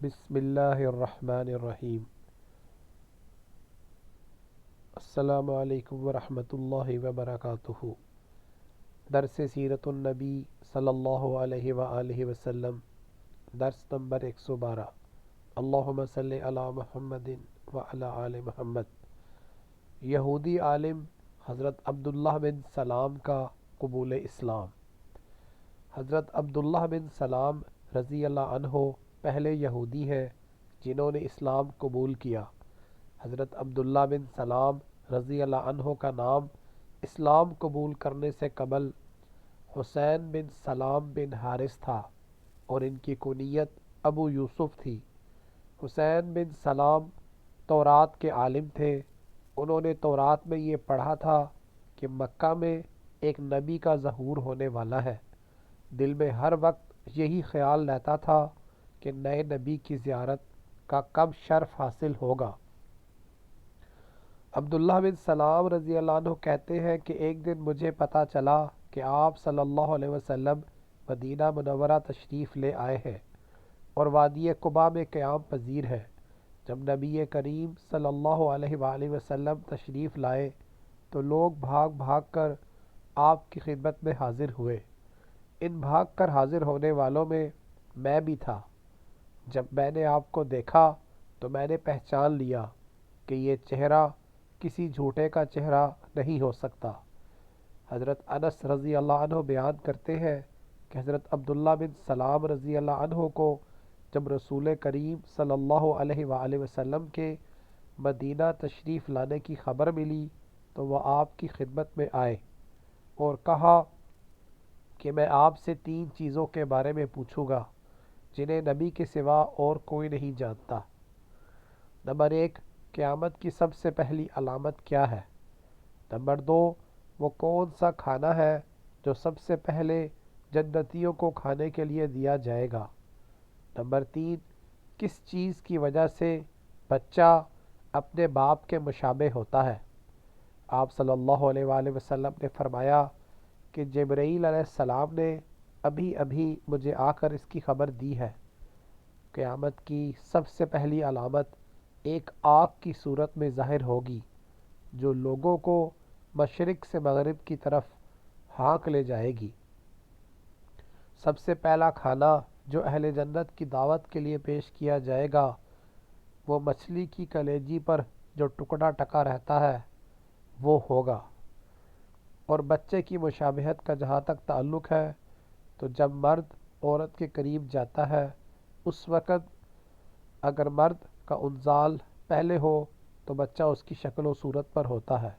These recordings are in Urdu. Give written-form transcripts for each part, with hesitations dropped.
بسم اللہ الرحمن الرحیم۔ السلام علیکم ورحمۃ اللہ وبرکاتہ۔ درس سیرت النبی صلی اللہ علیہ وآلہ وسلم، درس نمبر 112۔ اللہم صلی علی محمد وعلی آل محمد۔ یہودی عالم حضرت عبداللہ بن سلام کا قبول اسلام۔ حضرت عبداللہ بن سلام رضی اللہ عنہ پہلے یہودی ہیں جنہوں نے اسلام قبول کیا۔ حضرت عبداللہ بن سلام رضی اللہ عنہ کا نام اسلام قبول کرنے سے قبل حسین بن سلام بن حارث تھا اور ان کی کنیت ابو یوسف تھی۔ حسین بن سلام تورات کے عالم تھے۔ انہوں نے تورات میں یہ پڑھا تھا کہ مکہ میں ایک نبی کا ظہور ہونے والا ہے۔ دل میں ہر وقت یہی خیال رہتا تھا کہ نئے نبی کی زیارت کا کب شرف حاصل ہوگا۔ عبداللہ بن سلام رضی اللہ عنہ کہتے ہیں کہ ایک دن مجھے پتہ چلا کہ آپ صلی اللہ علیہ وسلم مدینہ منورہ تشریف لے آئے ہیں اور وادی قباء میں قیام پذیر ہیں۔ جب نبی کریم صلی اللہ علیہ وآلہ وسلم تشریف لائے تو لوگ بھاگ بھاگ کر آپ کی خدمت میں حاضر ہوئے۔ ان بھاگ کر حاضر ہونے والوں میں بھی تھا۔ جب میں نے آپ کو دیکھا تو میں نے پہچان لیا کہ یہ چہرہ کسی جھوٹے کا چہرہ نہیں ہو سکتا۔ حضرت انس رضی اللہ عنہ بیان کرتے ہیں کہ حضرت عبداللہ بن سلام رضی اللہ عنہ کو جب رسول کریم صلی اللہ علیہ وآلہ وسلم کے مدینہ تشریف لانے کی خبر ملی تو وہ آپ کی خدمت میں آئے اور کہا کہ میں آپ سے 3 چیزوں کے بارے میں پوچھوں گا جنہیں نبی کے سوا اور کوئی نہیں جانتا۔ نمبر 1، قیامت کی سب سے پہلی علامت کیا ہے؟ نمبر 2، وہ کون سا کھانا ہے جو سب سے پہلے جنتیوں کو کھانے کے لیے دیا جائے گا؟ نمبر 3، کس چیز کی وجہ سے بچہ اپنے باپ کے مشابہ ہوتا ہے؟ آپ صلی اللہ علیہ وآلہ وسلم نے فرمایا کہ جبرائیل علیہ السلام نے ابھی مجھے آ کر اس کی خبر دی ہے۔ قیامت کی سب سے پہلی علامت ایک آگ کی صورت میں ظاہر ہوگی جو لوگوں کو مشرق سے مغرب کی طرف ہانک لے جائے گی۔ سب سے پہلا کھانا جو اہل جنت کی دعوت کے لیے پیش کیا جائے گا وہ مچھلی کی کلیجی پر جو ٹکڑا ٹکا رہتا ہے وہ ہوگا۔ اور بچے کی مشابہت کا جہاں تک تعلق ہے تو جب مرد عورت کے قریب جاتا ہے اس وقت اگر مرد کا انزال پہلے ہو تو بچہ اس کی شکل و صورت پر ہوتا ہے،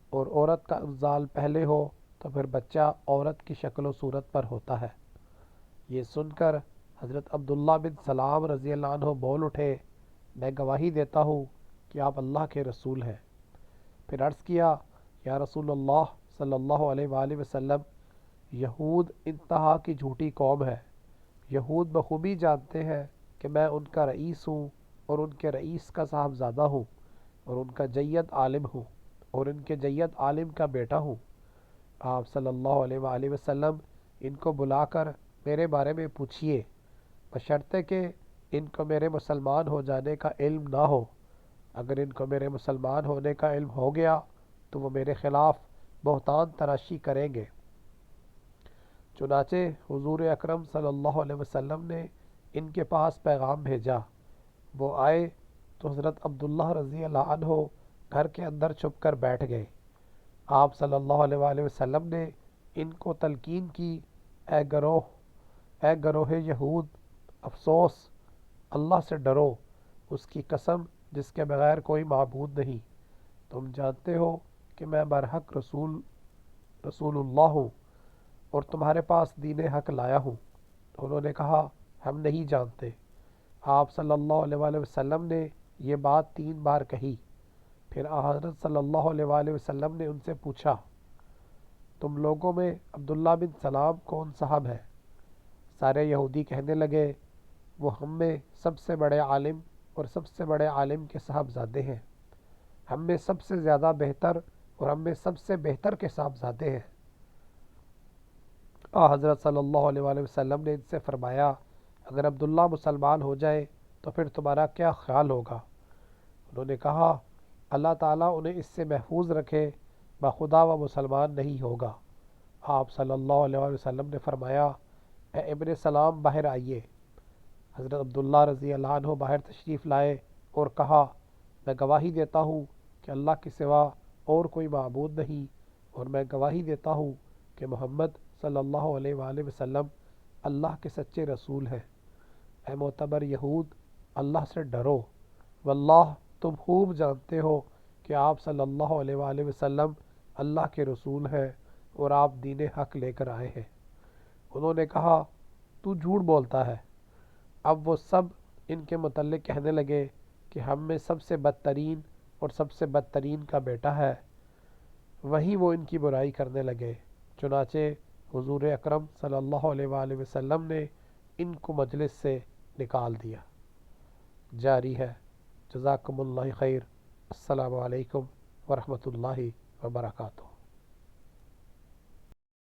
اور عورت کا انزال پہلے ہو تو پھر بچہ عورت کی شکل و صورت پر ہوتا ہے۔ یہ سن کر حضرت عبداللہ بن سلام رضی اللہ عنہ بول اٹھے، میں گواہی دیتا ہوں کہ آپ اللہ کے رسول ہیں۔ پھر عرض کیا، یا رسول اللہ صلی اللہ علیہ وآلہ وسلم، یہود انتہا کی جھوٹی قوم ہے۔ یہود بخوبی جانتے ہیں کہ میں ان کا رئیس ہوں اور ان کے رئیس کا صاحبزادہ ہوں اور ان کا جید عالم ہوں اور ان کے جید عالم کا بیٹا ہوں۔ آپ صلی اللہ علیہ وآلہ وسلم ان کو بلا کر میرے بارے میں پوچھئے، بشرطے کہ ان کو میرے مسلمان ہو جانے کا علم نہ ہو۔ اگر ان کو میرے مسلمان ہونے کا علم ہو گیا تو وہ میرے خلاف بہتان تراشی کریں گے۔ چنانچہ حضور اکرم صلی اللہ علیہ وسلم نے ان کے پاس پیغام بھیجا۔ وہ آئے تو حضرت عبداللہ رضی اللہ عنہ گھر کے اندر چھپ کر بیٹھ گئے۔ آپ صلی اللہ علیہ وآلہ وسلم نے ان کو تلقین کی، اے گروہ یہود، افسوس، اللہ سے ڈرو، اس کی قسم جس کے بغیر کوئی معبود نہیں۔ تم جانتے ہو کہ میں برحق رسول اللہ ہوں اور تمہارے پاس دین حق لایا ہوں۔ انہوں نے کہا، ہم نہیں جانتے۔ آپ صلی اللہ علیہ وآلہ وسلم نے یہ بات 3 بار کہی۔ پھر حضرت صلی اللہ علیہ وآلہ وسلم نے ان سے پوچھا، تم لوگوں میں عبداللہ بن سلام کون صاحب ہے؟ سارے یہودی کہنے لگے، وہ ہم میں سب سے بڑے عالم اور سب سے بڑے عالم کے صاحبزادے ہیں، ہم میں سب سے زیادہ بہتر اور ہم میں سب سے بہتر کے صاحبزادے ہیں۔ حضرت صلی اللہ علیہ وآلہ وسلم نے ان سے فرمایا، اگر عبداللہ مسلمان ہو جائے تو پھر تمہارا کیا خیال ہوگا؟ انہوں نے کہا اللہ تعالیٰ انہیں اس سے محفوظ رکھے، بخدا وہ مسلمان نہیں ہوگا۔ آپ صلی اللہ علیہ وسلم نے فرمایا اے ابن سلام باہر آئیے۔ حضرت عبداللہ رضی اللہ عنہ باہر تشریف لائے اور کہا میں گواہی دیتا ہوں کہ اللہ کے سوا اور کوئی معبود نہیں، اور میں گواہی دیتا ہوں کہ محمد صلی اللہ علیہ وآلہ وسلم اللہ کے سچے رسول ہیں۔ اے معتبر یہود، اللہ سے ڈرو، واللہ تم خوب جانتے ہو کہ آپ صلی اللہ علیہ وآلہ وسلم اللہ کے رسول ہیں اور آپ دین حق لے کر آئے ہیں۔ انہوں نے کہا تو جھوٹ بولتا ہے۔ اب وہ سب ان کے متعلق کہنے لگے کہ ہم میں سب سے بدترین اور سب سے بدترین کا بیٹا ہے۔ وہیں وہ ان کی برائی کرنے لگے، چنانچہ حضور اکرم صلی اللہ علیہ وآلہ وسلم نے ان کو مجلس سے نکال دیا۔ جاری ہے۔ جزاکم اللہ خیر۔ السلام علیکم ورحمۃ اللہ وبرکاتہ۔